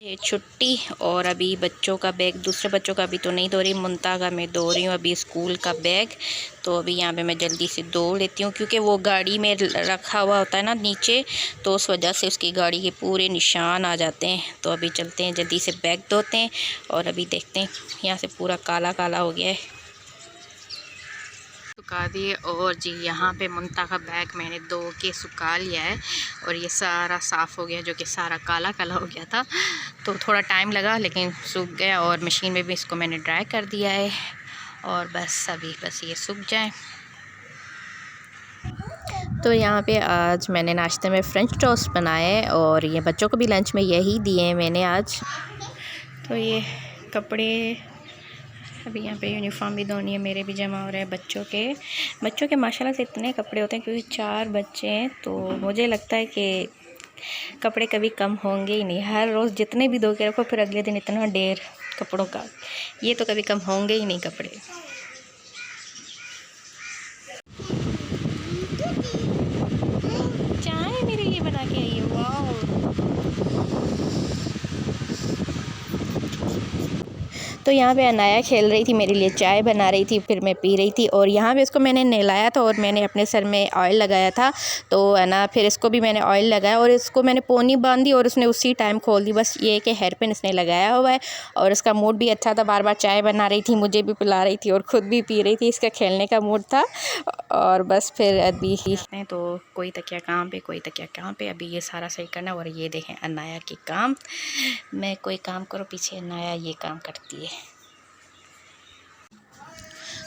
ये छुट्टी और अभी बच्चों का बैग, दूसरे बच्चों का अभी तो नहीं धो रही, मुंता का मैं धो रही हूँ अभी स्कूल का बैग। तो अभी यहाँ पे मैं जल्दी से धो लेती हूँ क्योंकि वो गाड़ी में रखा हुआ होता है ना नीचे, तो उस वजह से उसकी गाड़ी के पूरे निशान आ जाते हैं। तो अभी चलते हैं जल्दी से बैग धोते हैं और अभी देखते हैं, यहाँ से पूरा काला काला हो गया है। सुखा दिए और जी यहाँ पे मुंता का बैग मैंने धो के सुखा लिया है और ये सारा साफ़ हो गया, जो कि सारा काला काला हो गया था। तो थोड़ा टाइम लगा लेकिन सूख गया और मशीन में भी इसको मैंने ड्राई कर दिया है और बस अभी ये सूख जाए। तो यहाँ पे आज मैंने नाश्ते में फ्रेंच टोस्ट बनाए है और ये बच्चों को भी लंच में यही दिए हैं मैंने आज। तो ये कपड़े अभी यहाँ पे यूनिफॉर्म भी धोनी है, मेरे भी जमा हो रहे हैं बच्चों के माशाल्लाह से इतने कपड़े होते हैं क्योंकि 4 बच्चे हैं। तो मुझे लगता है कि कपड़े कभी कम होंगे ही नहीं, हर रोज़ जितने भी धो के रखो फिर अगले दिन इतना ढेर कपड़ों का, ये तो कभी कम होंगे ही नहीं कपड़े। चाय मेरे लिए बना के आई है, वाह। तो यहाँ पे अनाया खेल रही थी, मेरे लिए चाय बना रही थी, फिर मैं पी रही थी। और यहाँ पे इसको मैंने नहलाया था और मैंने अपने सर में ऑयल लगाया था, तो है ना फिर इसको भी मैंने ऑयल लगाया और इसको मैंने पोनी बांधी और उसने उसी टाइम खोल दी। बस ये कि हेयर पिन इसने लगाया हुआ है और इसका मूड भी अच्छा था, बार बार चाय बना रही थी, मुझे भी पिला रही थी और ख़ुद भी पी रही थी, इसका खेलने का मूड था। और बस फिर अभी तो कोई तकिया कहाँ पे, कोई तकिया कहाँ पे, अभी ये सारा सही करना। और ये देखें अनाया के काम, मैं कोई काम करो पीछे अनाया ये काम करती है।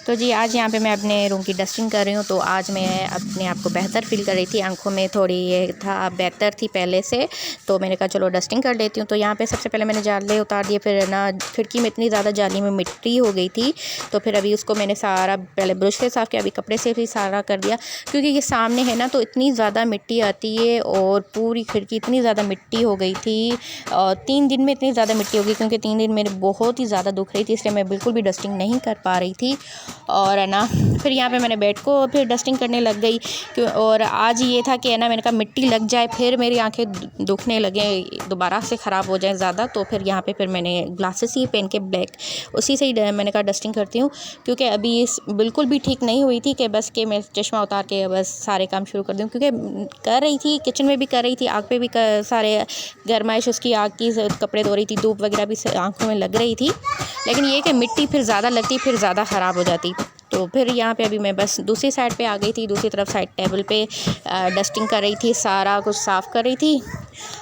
तो जी आज यहाँ पे मैं अपने रूम की डस्टिंग कर रही हूँ। तो आज मैं अपने आप को बेहतर फील कर रही थी, आंखों में थोड़ी ये था, बेहतर थी पहले से, तो मैंने कहा चलो डस्टिंग कर लेती हूँ। तो यहाँ पे सबसे पहले मैंने जाले उतार दिए, फिर ना खिड़की में इतनी ज़्यादा जाली में मिट्टी हो गई थी, तो फिर अभी उसको मैंने सारा पहले ब्रश से साफ़ किया, अभी कपड़े से भी सारा कर दिया क्योंकि ये सामने है ना, तो इतनी ज़्यादा मिट्टी आती है और पूरी खिड़की इतनी ज़्यादा मिट्टी हो गई थी। और 3 दिन में इतनी ज़्यादा मिट्टी हो गई क्योंकि 3 दिन मेरे बहुत ही ज़्यादा दुख रही थी, इसलिए मैं बिल्कुल भी डस्टिंग नहीं कर पा रही थी। और है ना फिर यहाँ पे मैंने बेड को फिर डस्टिंग करने लग गई और आज ये था कि है ना मैंने कहा मिट्टी लग जाए फिर मेरी आंखें दुखने लगे, दोबारा से ख़राब हो जाए ज़्यादा। तो फिर यहाँ पे फिर मैंने ग्लासेस ही पहन के ब्लैक उसी से ही मैंने कहा डस्टिंग करती हूँ क्योंकि अभी बिल्कुल भी ठीक नहीं हुई थी कि बस कि मैं चश्मा उतार के बस सारे काम शुरू कर दूँ, क्योंकि कर रही थी, किचन में भी कर रही थी, आग पे भी सारे गर्माइश उसकी आग की, कपड़े धो रही थी, धूप वगैरह भी आँखों में लग रही थी, लेकिन ये कि मिट्टी फिर ज़्यादा लगती फिर ज़्यादा ख़राब हो जाती। तो फिर यहाँ पे अभी मैं बस दूसरी साइड पे आ गई थी, दूसरी तरफ साइड टेबल पे डस्टिंग कर रही थी, सारा कुछ साफ़ कर रही थी।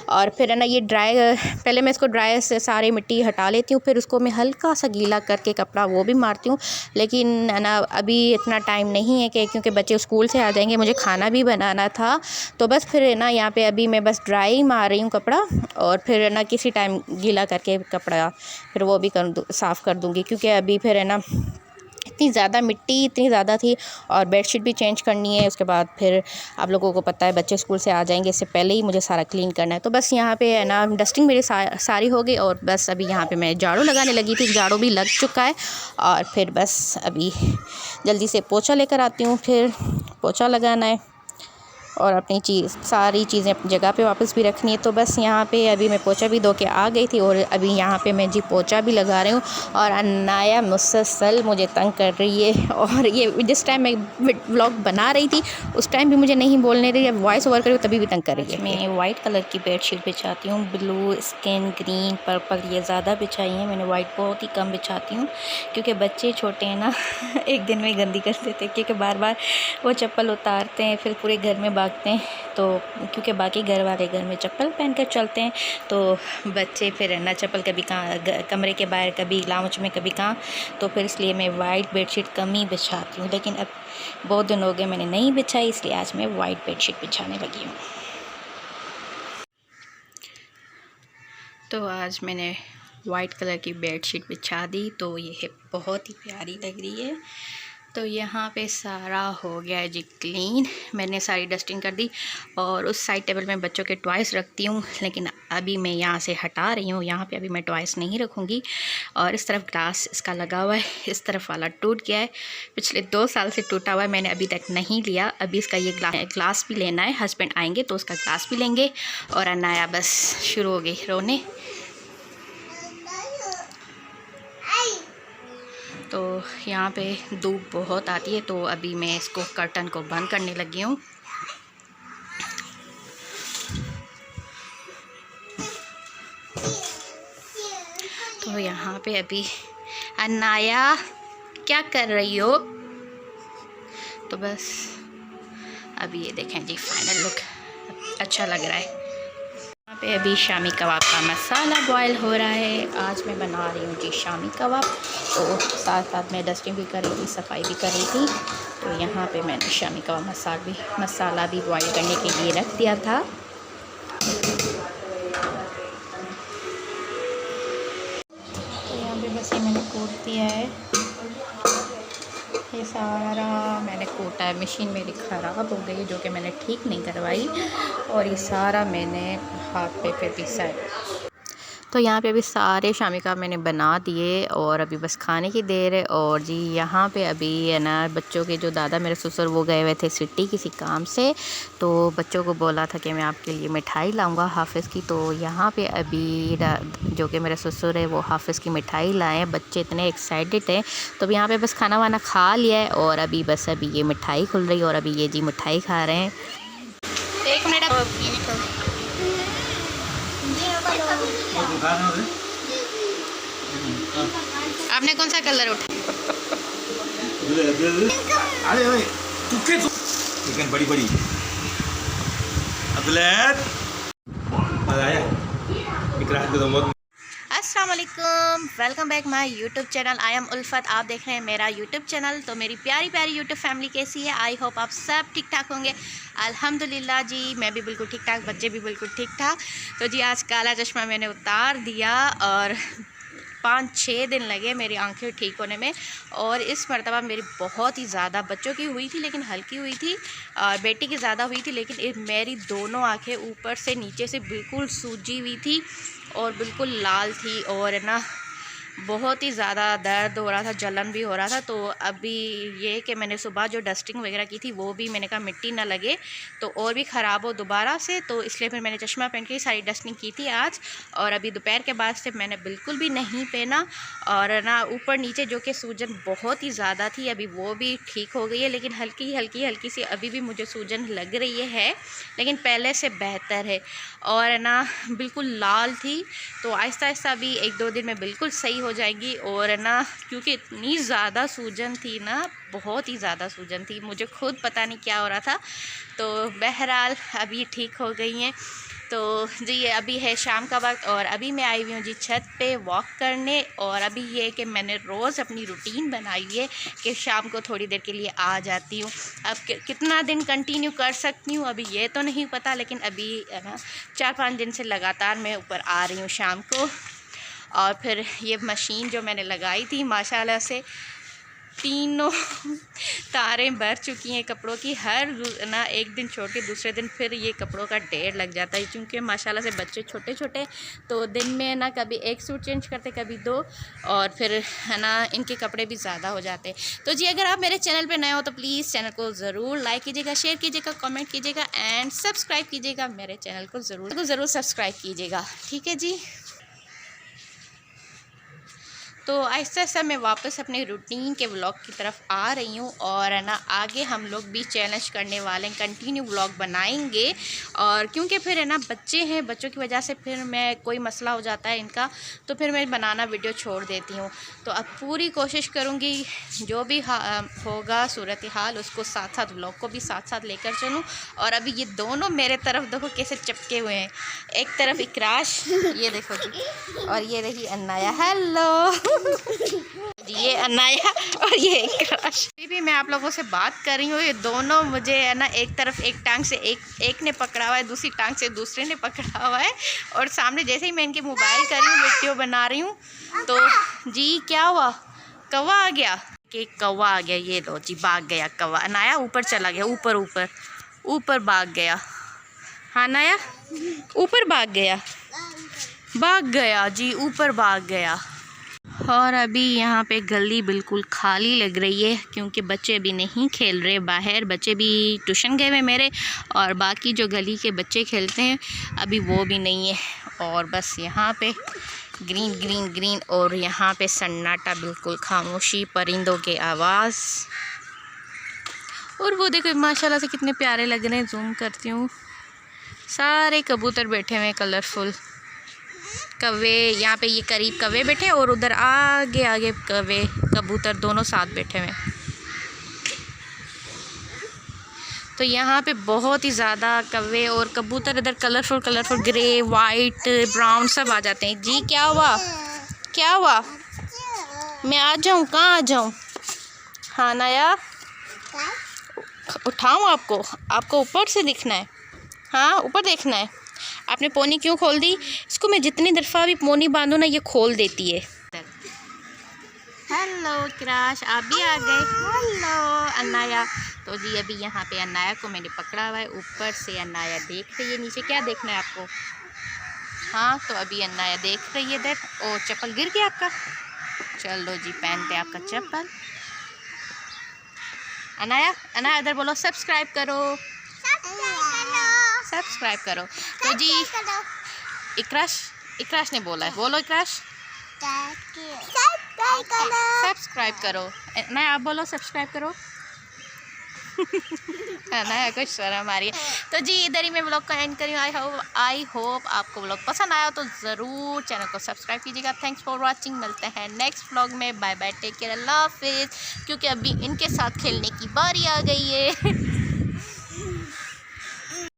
और फिर है ना ये ड्राई, पहले मैं इसको ड्राई से सारी मिट्टी हटा लेती हूँ, फिर उसको मैं हल्का सा गीला करके कपड़ा वो भी मारती हूँ। लेकिन है ना अभी इतना टाइम नहीं है कि क्योंकि बच्चे स्कूल से आ जाएंगे, मुझे खाना भी बनाना था, तो बस फिर है ना यहाँ पे अभी मैं बस ड्राई मार रही हूँ कपड़ा और फिर है ना किसी टाइम गीला करके कपड़ा फिर वो भी साफ़ कर दूँगी क्योंकि अभी फिर है ना इतनी ज़्यादा मिट्टी इतनी ज़्यादा थी। और बेडशीट भी चेंज करनी है, उसके बाद फिर आप लोगों को पता है बच्चे स्कूल से आ जाएंगे, इससे पहले ही मुझे सारा क्लीन करना है। तो बस यहाँ पे है ना डस्टिंग मेरी सारी हो गई और बस अभी यहाँ पे मैं झाड़ू लगाने लगी थी, झाड़ू भी लग चुका है और फिर बस अभी जल्दी से पोछा लेकर आती हूँ, फिर पोछा लगाना है और अपनी सारी चीज़ें अपनी जगह पे वापस भी रखनी है। तो बस यहाँ पे अभी मैं पोछा भी धो के आ गई थी और अभी यहाँ पे मैं जी पोछा भी लगा रही हूँ। और अनाया मुसलसल मुझे तंग कर रही है और ये जिस टाइम मैं व्लॉग बना रही थी उस टाइम भी मुझे नहीं बोलने रही है, वॉइस ओवर करी तभी भी तंग कर रही है। मैं वाइट कलर की बेडशीट बिछाती हूँ, ब्लू, स्किन, ग्रीन, पर्पल ये ज़्यादा बिछाई हैं मैंने, वाइट बहुत ही कम बिछाती हूँ क्योंकि बच्चे छोटे हैं ना एक दिन में गंदी कर देते हैं क्योंकि बार बार वो चप्पल उतारते हैं, फिर पूरे घर में भागते हैं। तो क्योंकि बाकी घर वाले घर में चप्पल पहन कर चलते हैं, तो बच्चे फिर है ना चप्पल कभी कहाँ कमरे के बाहर, कभी लाउंज में, कभी कहाँ, तो फिर इसलिए मैं वाइट बेडशीट कम ही बिछाती हूँ। लेकिन अब बहुत दिन हो गए मैंने नहीं बिछाई, इसलिए आज मैं वाइट बेडशीट बिछाने लगी हूँ। तो आज मैंने वाइट कलर की बेडशीट बिछा दी, तो ये है बहुत ही प्यारी लग रही है। तो यहाँ पे सारा हो गया है जी क्लीन, मैंने सारी डस्टिंग कर दी। और उस साइड टेबल में बच्चों के टॉयस रखती हूँ, लेकिन अभी मैं यहाँ से हटा रही हूँ, यहाँ पे अभी मैं टॉयस नहीं रखूँगी। और इस तरफ ग्लास इसका लगा हुआ है, इस तरफ वाला टूट गया है, पिछले 2 साल से टूटा हुआ है, मैंने अभी तक नहीं लिया। अभी इसका ये ग्लास भी लेना है, हस्बैंड आएंगे तो उसका ग्लास भी लेंगे। और अनाया बस शुरू हो गई रोने। तो यहाँ पे धूप बहुत आती है, तो अभी मैं इसको कर्टन को बंद करने लगी हूँ। तो यहाँ पे अभी अनाया क्या कर रही हो? तो बस अभी ये देखें जी, फाइनल लुक अच्छा लग रहा है। यहाँ पे अभी शामी कबाब का मसाला बॉयल हो रहा है। आज मैं बना रही हूँ जी शामी कबाब। तो साथ साथ मैं डस्टिंग भी कर रही थी, सफाई भी कर रही थी। तो यहाँ पे मैंने शामी कबाब मसाला भी बॉयल करने के लिए रख दिया था। तो यहाँ पे बस ये मैंने कूट दिया है, ये सारा मैंने कूटा है। मशीन मेरी ख़राब हो गई जो कि मैंने ठीक नहीं करवाई, और ये सारा मैंने हाथ पे पीसा है। तो यहाँ पे अभी सारे शामी कबाब मैंने बना दिए, और अभी बस खाने की देर है। और जी यहाँ पे अभी है ना, बच्चों के जो दादा मेरे ससुर वो गए हुए थे सिटी किसी काम से, तो बच्चों को बोला था कि मैं आपके लिए मिठाई लाऊंगा हाफिज़ की। तो यहाँ पे अभी जो कि मेरे ससुर है वो हाफिज़ की मिठाई लाए। बच्चे इतने एक्साइटेड हैं। तो अभी यहाँ पे बस खाना वाना खा लिया है, और अभी बस अभी ये मिठाई खुल रही है, और अभी ये जी मिठाई खा रहे हैं। 1 मिनट। आपने कौन सा कलर उठाया? चिकन बड़ी बड़ी अस्सलाम वालेकुम, welcome back my YouTube channel. I am उल्फत। आप देख रहे हैं मेरा यूट्यूब चैनल। तो मेरी प्यारी प्यारी यूट्यूब फैमिली कैसी है? आई होप आप सब ठीक ठाक होंगे। अल्हम्दुलिल्लाह जी, मैं भी बिल्कुल ठीक ठाक, बच्चे भी बिल्कुल ठीक ठाक। तो जी आज काला चश्मा मैंने उतार दिया, और 5-6 दिन लगे मेरी आंखें ठीक होने में। और इस मरतबा मेरी बहुत ही ज़्यादा, बच्चों की हुई थी लेकिन हल्की हुई थी, और बेटी की ज़्यादा हुई थी, लेकिन मेरी दोनों आंखें ऊपर से नीचे से बिल्कुल सूजी हुई थी और बिल्कुल लाल थी, और ना बहुत ही ज़्यादा दर्द हो रहा था, जलन भी हो रहा था। तो अभी ये कि मैंने सुबह जो डस्टिंग वगैरह की थी वो भी मैंने कहा मिट्टी ना लगे तो और भी ख़राब हो दोबारा से, तो इसलिए फिर मैंने चश्मा पहन के सारी डस्टिंग की थी आज। और अभी दोपहर के बाद से मैंने बिल्कुल भी नहीं पहना, और ना ऊपर नीचे जो कि सूजन बहुत ही ज़्यादा थी अभी वो भी ठीक हो गई है, लेकिन हल्की सी अभी भी मुझे सूजन लग रही है, लेकिन पहले से बेहतर है। और ना बिल्कुल लाल थी, तो आहिस्ता आहिस्ता अभी 1-2 दिन में बिल्कुल सही हो जाएगी। और ना क्योंकि इतनी ज़्यादा सूजन थी ना, बहुत ही ज़्यादा सूजन थी, मुझे खुद पता नहीं क्या हो रहा था। तो बहरहाल अभी ठीक हो गई हैं। तो जी ये अभी है शाम का वक्त, और अभी मैं आई हुई हूँ जी छत पे वॉक करने। और अभी ये कि मैंने रोज़ अपनी रूटीन बनाई है कि शाम को थोड़ी देर के लिए आ जाती हूँ। अब कितना दिन कंटिन्यू कर सकती हूँ अभी ये तो नहीं पता, लेकिन अभी ना 4-5 दिन से लगातार मैं ऊपर आ रही हूँ शाम को। और फिर ये मशीन जो मैंने लगाई थी माशाल्लाह से तीनों तारें भर चुकी हैं कपड़ों की। हर ना एक दिन छोड़ के दूसरे दिन फिर ये कपड़ों का ढेर लग जाता है, क्योंकि माशाल्लाह से बच्चे छोटे छोटे, तो दिन में ना कभी एक सूट चेंज करते कभी 2, और फिर है ना इनके कपड़े भी ज़्यादा हो जाते। तो जी अगर आप मेरे चैनल पे नए हो तो प्लीज़ चैनल को ज़रूर लाइक कीजिएगा, शेयर कीजिएगा, कमेंट कीजिएगा एंड सब्सक्राइब कीजिएगा। मेरे चैनल को ज़रूर सब्सक्राइब कीजिएगा, ठीक है जी। तो आहिस्ता आहिस्ता मैं वापस अपने रूटीन के व्लॉग की तरफ आ रही हूँ, और है ना आगे हम लोग भी चैलेंज करने वाले हैं, कंटिन्यू व्लॉग बनाएंगे। और क्योंकि फिर है ना बच्चे हैं, बच्चों की वजह से फिर मैं कोई मसला हो जाता है इनका, तो फिर मैं बनाना वीडियो छोड़ देती हूँ। तो अब पूरी कोशिश करूँगी जो भी होगा सूरत हाल उसको साथ साथ व्लॉग को भी साथ साथ लेकर चलूँ। और अभी ये दोनों मेरे तरफ देखो कैसे चिपके हुए हैं, एक तरफ इकराश, ये देखो जी, और ये रही अनाया, हेलो ये अनाया और ये इकराश। अभी भी मैं आप लोगों से बात कर रही हूँ, ये दोनों मुझे है ना एक तरफ एक टांग से एक ने पकड़ा हुआ है, दूसरी टांग से दूसरे ने पकड़ा हुआ है, और सामने जैसे ही मैं इनके मोबाइल कर रही हूँ वीडियो बना रही हूँ तो जी क्या हुआ, कौवा आ गया कि कौवा आ गया, ये लो जी भाग गया कौवा। अनाया ऊपर चला गया, ऊपर भाग गया। हाँ अनाया ऊपर भाग गया जी, ऊपर भाग गया। और अभी यहाँ पे गली बिल्कुल खाली लग रही है, क्योंकि बच्चे अभी नहीं खेल रहे बाहर, बच्चे भी ट्यूशन गए हुए मेरे, और बाकी जो गली के बच्चे खेलते हैं अभी वो भी नहीं है। और बस यहाँ पे ग्रीन ग्रीन ग्रीन। और यहाँ पे सन्नाटा, बिल्कुल खामोशी, परिंदों के आवाज़। और वो देखो माशाल्लाह से कितने प्यारे लग रहे हैं। जूम करती हूँ, सारे कबूतर बैठे हुए हैं कलरफुल। कौवे यहाँ पे, ये करीब कौवे बैठे हैं और उधर आगे आगे कौवे कबूतर दोनों साथ बैठे हुए हैं। तो यहाँ पे बहुत ही ज़्यादा कौवे और कबूतर इधर colourful colourful, grey, white, brown सब आ जाते हैं। जी क्या हुआ, क्या हुआ? मैं आ जाऊँ? कहाँ आ जाऊँ? हाँ नाया, उठाऊँ आपको? आपको ऊपर से दिखना है? हाँ ऊपर देखना है। आपने पोनी क्यों खोल दी? इसको मैं जितनी दफ़ा भी पोनी बांधूँ ना, ये खोल देती है। हेलो क्रश, आप भी आ गए? हेलो अनाया। तो जी अभी यहाँ पे अनाया को मैंने पकड़ा हुआ है, ऊपर से अनाया देख रही है नीचे। क्या देखना है आपको? हाँ तो अभी अनाया देख रही है इधर। ओ चप्पल गिर गया आपका? चलो जी पहनते आपका चप्पल। अनाया, अनाया इधर बोलो सब्सक्राइब करो, सब्सक्राइब करो। तो जी इक्रश, इक्रश ने बोला है, बोलो इक्रश सब्सक्राइब करो। नहीं आप बोलो सब्सक्राइब करो। ना कुछ शर्म आ रही है। तो जी इधर ही मैं व्लॉग को एंड करी हूँ। आई होप आपको व्लॉग पसंद आया, तो ज़रूर चैनल को सब्सक्राइब कीजिएगा। Thanks for watching. मिलते हैं नेक्स्ट व्लॉग में। बाय बाय, टेक केयर, अल्लाह हाफिज़। क्योंकि अभी इनके साथ खेलने की बारी आ गई है।